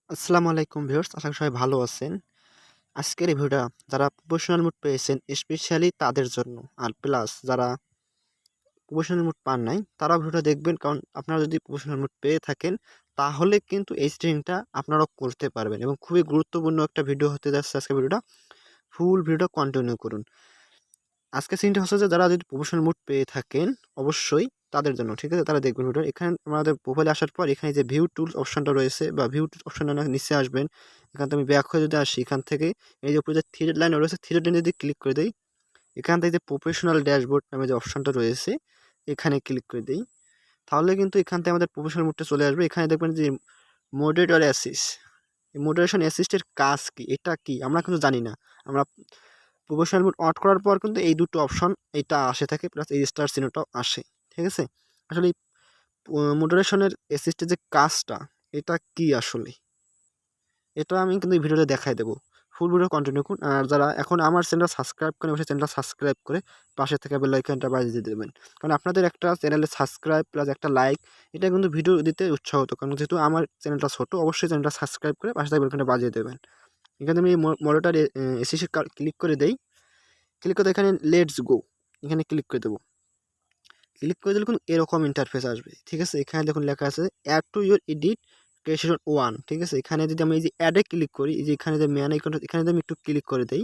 আসসালামু আলাইকুম ভিউয়ার্স, আশা করি সবাই ভালো আছেন। আজকের এই ভিডিওটা যারা প্রফেশনাল মুড পেয়েছেন স্পেশালি তাদের জন্য, আর প্লাস যারা প্রফেশনাল মুড পান নাই তারাও ভিডিওটা দেখবেন, কারণ আপনারা যদি প্রফেশনাল মুড পেয়ে থাকেন তাহলে কিন্তু এই ট্রেনিংটা আপনারাও করতে পারবেন এবং খুবই গুরুত্বপূর্ণ একটা ভিডিও হতে যাচ্ছে আজকের ভিডিওটা। ফুল ভিডিওটা কন্টিনিউ করুন। আজকের সিনটা হচ্ছে যে যারা যদি প্রফেশনাল মুড পেয়ে থাকেন অবশ্যই তাদের জন্য, ঠিক আছে? তারা দেখবেন ভিডিও। এখানে আমাদের প্রোফাইলে আসার পর এখানে যে ভিউ টুলস অপশনটা রয়েছে বা ভিউ টুলস অপশনটা নিচে আসবেন। এখান থেকে আমি ব্যাক হয়ে যদি আসি, এখান থেকে এই যে উপরে যে থ্রেড লাইন রয়েছে, থ্রেড লাইনে যদি ক্লিক করে দেই, এখান থেকে যে প্রফেশনাল ড্যাশবোর্ড নামে যে অপশনটা রয়েছে এখানে ক্লিক করে দেই, তাহলে কিন্তু এখান থেকে আমাদের প্রফেশনাল মুডটা চলে আসবে। এখানে দেখবেন যে মডারেটর অ্যাসিস্ট, এই মডারেশন অ্যাসিস্টের কাজ কি, এটা কি আমরা কিন্তু জানি না। আমরা প্রফেশনাল মুড অন করার পর কিন্তু এই দুটো অপশন এটা আসে থাকে, প্লাস এই স্টার চিহ্নটাও আসে, ঠিক আছে? আসলে এই মডারেশনের অ্যাসিস্টের যে কাজটা এটা কি আসলে, এটা আমি কিন্তু এই ভিডিওতে দেখাই দেবো। ফুল ভিডিও কন্টিনিউ করুন। আর যারা এখন আমার চ্যানেলটা সাবস্ক্রাইব করেন অবশ্যই চ্যানেলটা সাবস্ক্রাইব করে পাশে থেকে বেল আইকনটা বাজিয়ে দেবেন, কারণ আপনাদের একটা চ্যানেলে সাবস্ক্রাইব প্লাস একটা লাইক এটা কিন্তু ভিডিও দিতে উৎসাহ হতো, কারণ যেহেতু আমার চ্যানেলটা ছোটো অবশ্যই চ্যানেলটা সাবস্ক্রাইব করে পাশে থেকে বেল আইকনটা বাজিয়ে দেবেন। এখানে আমি মডারেটর অ্যাসিস্ট ক্লিক করে দেই, ক্লিক করে এখানে লেটস গো এখানে ক্লিক করে দেবো। ক্লিক করে দিলে কিন্তু এরকম ইন্টারফেস আসবে, ঠিক আছে? এখানে দেখুন লেখা আছে add to your edit creation 1, ঠিক আছে? এখানে যদি আমি এই যে অ্যাডে ক্লিক করি, এই যে এখানে যে ম্যান আইকনটা এখানে যদি আমি একটু ক্লিক করে দেই,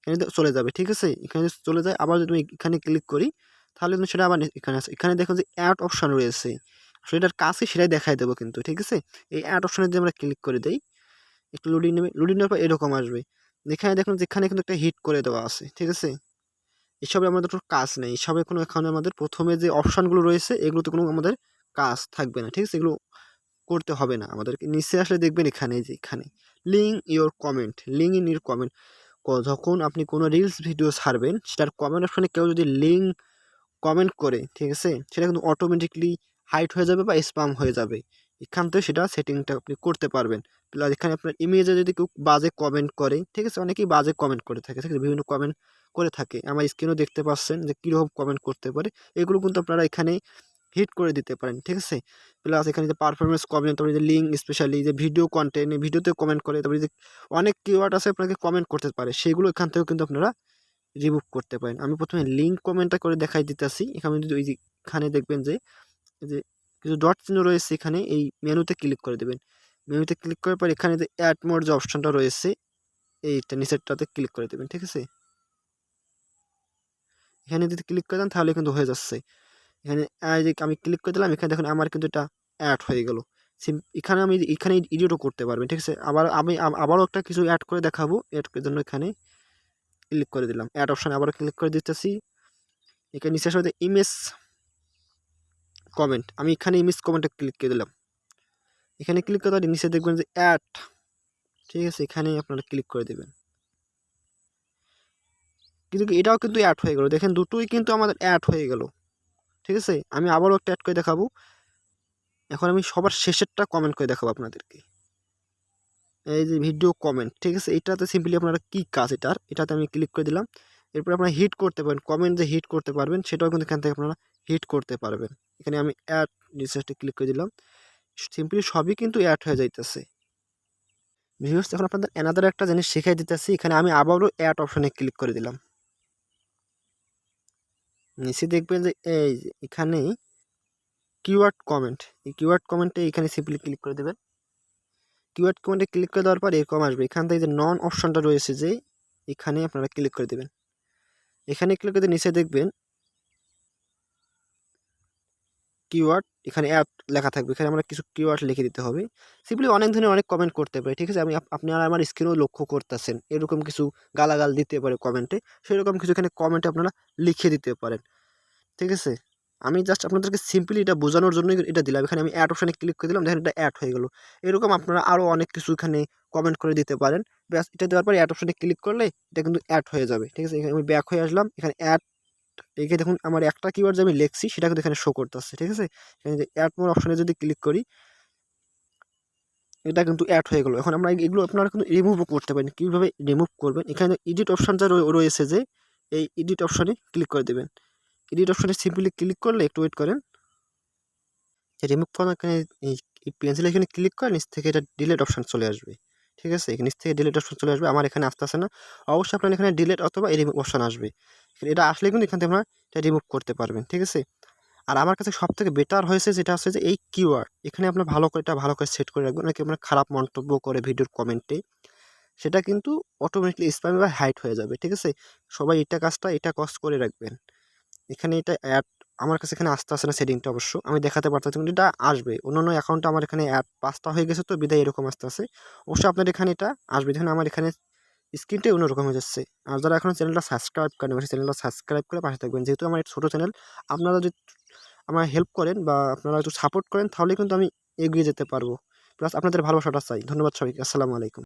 এখানে চলে যাবে, ঠিক আছে? এখানে যদি চলে যায়, আবার যদি আমি এখানে ক্লিক করি তাহলে কিন্তু সেটা আবার এখানে আছে। এখানে দেখুন যে অ্যাড অপশন রয়েছে, আসলে এটার কাছে সেটাই দেখাই দেবো কিন্তু, ঠিক আছে? এই অ্যাড অপশনে যদি আমরা ক্লিক করে দেই, একটু লোডিং নেবে, লোডিং নেওয়ার পর এরকম আসবে। এখানে দেখুন যে এখানে কিন্তু একটা হিট করে দেওয়া আছে, ঠিক আছে? এসবে আমাদের কোনো কাজ নেই। এসবে কোনো এখানে আমাদের প্রথমে যে অপশানগুলো রয়েছে এগুলোতে কোনো আমাদের কাজ থাকবে না, ঠিক আছে? এগুলো করতে হবে না আমাদেরকে। নিচে আসলে দেখবেন এখানে, যে এখানে link your comment, link in your comment, যখন আপনি কোনো রিলস ভিডিও ছাড়বেন সেটার কমেন্ট অপশানে কেউ যদি লিঙ্ক কমেন্ট করে, ঠিক আছে? সেটা কিন্তু অটোমেটিকলি হাইড হয়ে যাবে বা স্প্যাম হয়ে যাবে। এখান থেকে সেটা সেটিংটা আপনি করতে পারবেন। প্লাস এখানে আপনার ইমেজে যদি কেউ বাজে কমেন্ট করে, ঠিক আছে? অনেকেই বাজে কমেন্ট করে থাকে, ঠিক আছে? বিভিন্ন কমেন্ট করে থাকে। আমার স্ক্রিনেও দেখতে পাচ্ছেন যে কীরকম কমেন্ট করতে পারে। এগুলো কিন্তু আপনারা এখানে হিট করে দিতে পারেন, ঠিক আছে? প্লাস এখানে যে পারফরমেন্স কমেন্ট, তারপরে যে লিঙ্ক, স্পেশালি যে ভিডিও কন্টেন্ট, ভিডিওতে কমেন্ট করে, তারপরে যে অনেক কিওয়ার্ড আছে আপনাকে কমেন্ট করতে পারে, সেগুলো এখান থেকেও কিন্তু আপনারা রিমুভ করতে পারেন। আমি প্রথমে লিঙ্ক কমেন্টটা করে দেখাই দিতেছি। এখানে যদি ওই যে এখানে দেখবেন যে এই যে কিছু ডট চিহ্ন রয়েছে, এখানে এই মেনুতে ক্লিক করে দেবেন। মেনুতে ক্লিক করার পর এখানে যে অ্যাড মোর যে অপশনটা রয়েছে এইটা নিচেরটাতে ক্লিক করে দেবেন, ঠিক আছে? এখানে যদি ক্লিক করে দেন তাহলে কিন্তু হয়ে যাচ্ছে। এখানে এই যে আমি ক্লিক করে দিলাম, এখানে দেখুন আমার কিন্তু এটা অ্যাড হয়ে গেল। এখানে আমি এখানে এডিটও করতে পারবেন, ঠিক আছে? আবার আমি আবারও একটা কিছু অ্যাড করে দেখাবো, অ্যাড করার জন্য এখানে ক্লিক করে দিলাম, অ্যাড অপশানে আবারও ক্লিক করে দিতেছি। এখানে নিচে আসলে ইমেজ কমেন্ট, আমি এখানে ইমেজ কমেন্টে ক্লিক করে দিলাম। এখানে ক্লিক করে দেওয়ার নিচে দেখবেন যে অ্যাড, ঠিক আছে? এখানে আপনারা ক্লিক করে দেবেন। কিন্তু এটাও কিন্তু অ্যাড হয়ে গেল, দেখেন দুটোই কিন্তু আমাদের অ্যাড হয়ে গেল, ঠিক আছে? আমি আবারও একটা অ্যাড করে দেখাবো। এখন আমি সবার শেষেরটা কমেন্ট করে দেখাবো আপনাদেরকে। এই যে ভিডিও কমেন্ট, ঠিক আছে? এটাতে সিম্পলি আপনারা কী কাজ এটাতে আমি ক্লিক করে দিলাম। এরপরে আপনারা হিট করতে পারেন, কমেন্ট যে হিট করতে পারবেন সেটাও কিন্তু এখান থেকে আপনারা হিট করতে পারবেন। এখানে আমি অ্যাড রিসার্চে ক্লিক করে দিলাম, সিম্পলি সবই কিন্তু অ্যাড হয়ে যাইতেছে। ভিউয়ার্স, এখন আপনাদের অ্যানাদার একটা জিনিস শিখাই দিতেছি। এখানে আমি আবারও অ্যাড অপশনে ক্লিক করে দিলাম। নিচে দেখবেন যে এই যে এখানে কিওয়ার্ড কমেন্ট, এই কিওয়ার্ড কমেন্টে এখানে সিম্পলি ক্লিক করে দেবেন। কিওয়ার্ড কমেন্টে ক্লিক করে দেওয়ার পর এরকম আসবে, এখান থেকে যে নন অপশনটা রয়েছে যে এখানে আপনারা ক্লিক করে দেবেন। এখানে ক্লিক করে নিচে দেখবেন কিওয়ার্ড, এখানে অ্যাড লেখা থাকবে। এখানে আমরা কিছু কিওয়ার্ড লিখে দিতে হবে। সিম্পলি অনেক ধরনের অনেক কমেন্ট করতে পারে, ঠিক আছে? আপনারা আমার স্ক্রিনেও লক্ষ্য করতেছেন এরকম কিছু গালাগাল দিতে পারে কমেন্টে, সেরকম কিছু এখানে কমেন্টে আপনারা লিখে দিতে পারেন, ঠিক আছে? আমি জাস্ট আপনাদেরকে সিম্পলি এটা বোঝানোর জন্যই এটা দিলাম। এখানে আমি অ্যাড অপশনে ক্লিক করে দিলাম, দেখেন এটা অ্যাড হয়ে গেল। এরকম আপনারা আরও অনেক কিছু এখানে কমেন্ট করে দিতে পারেন। ব্যাস, এটা দেওয়ার পরে অ্যাড অপশনে ক্লিক করলে এটা কিন্তু অ্যাড হয়ে যাবে, ঠিক আছে? এখানে আমি ব্যাক হয়ে আসলাম, এখানে অ্যাড, এখানে দেখুন আমার একটা কিওয়ার্ড যে আমি লিখছি সেটা কিন্তু এখানে শো করতেছে, ঠিক আছে? এখানে যে অ্যাড মোর অপশনে যদি ক্লিক করি এটা কিন্তু অ্যাড হয়ে গেল। এখন আমরা এগুলো আপনারা কিন্তু রিমুভও করতে পারেন। কীভাবে রিমুভ করবেন, এখানে এডিট অপশন যা রয়েছে যে এই এডিট অপশনে ক্লিক করে দেবেন। এডিট অপশনে সিম্পলি ক্লিক করলে একটু ওয়েট করেন, রিমুভ করার এই পেন্সিল এখানে ক্লিক করে নিচ থেকে এটা ডিলিট অপশন চলে আসবে। ঠিক আছে, নিচ থেকে ডিলিট অপশন চলে আসবে, আমার এখানে আসতেছে না। অবশ্যই আপনার এখানে ডিলিট অথবা এই রিমুভ অপশন আসবে, এটা আসলে কিন্তু এখান থেকে আপনারা এটা রিমুভ করতে পারবেন। ঠিক আছে, আর আমার কাছে সবথেকে বেটার হয়েছে যেটা হচ্ছে যে এই কিওয়ার্ড এখানে আপনার ভালো করে সেট করে রাখবেন, নাকি আপনার খারাপ মন্তব্য করে ভিডিওর কমেন্টে সেটা কিন্তু অটোমেটিকলি স্প্যাম বা হাইড হয়ে যাবে। ঠিক আছে, সবাই এটা কষ্ট করে রাখবেন। এখানে এটা অ্যাড আমার কাছে এখানে আসতে আসে না সেটিংটা, অবশ্য আমি দেখাতে পারতেছি কিন্তু এটা আসবে। অন্যান্য অ্যাকাউন্টে আমার এখানে অ্যাড 5টা হয়ে গেছে তো বিদায় এরকম আসতে আছে। অবশ্যই আপনার এখানে এটা আসবে, দেখুন আমার এখানে স্ক্রিনটাই অন্যরকম হয়ে যাচ্ছে। আর যারা এখনো চ্যানেলটা সাবস্ক্রাইব করেন অবশ্যই চ্যানেলটা সাবস্ক্রাইব করে পাশে থাকবেন, যেহেতু আমার একটা ছোটো চ্যানেল। আপনারা যদি আমার হেল্প করেন বা আপনারা একটু সাপোর্ট করেন তাহলে কিন্তু আমি এগিয়ে যেতে পারবো। প্লাস আপনাদের ভালোবাসাটা চাই। ধন্যবাদ সবাইকে। আসসালামু আলাইকুম।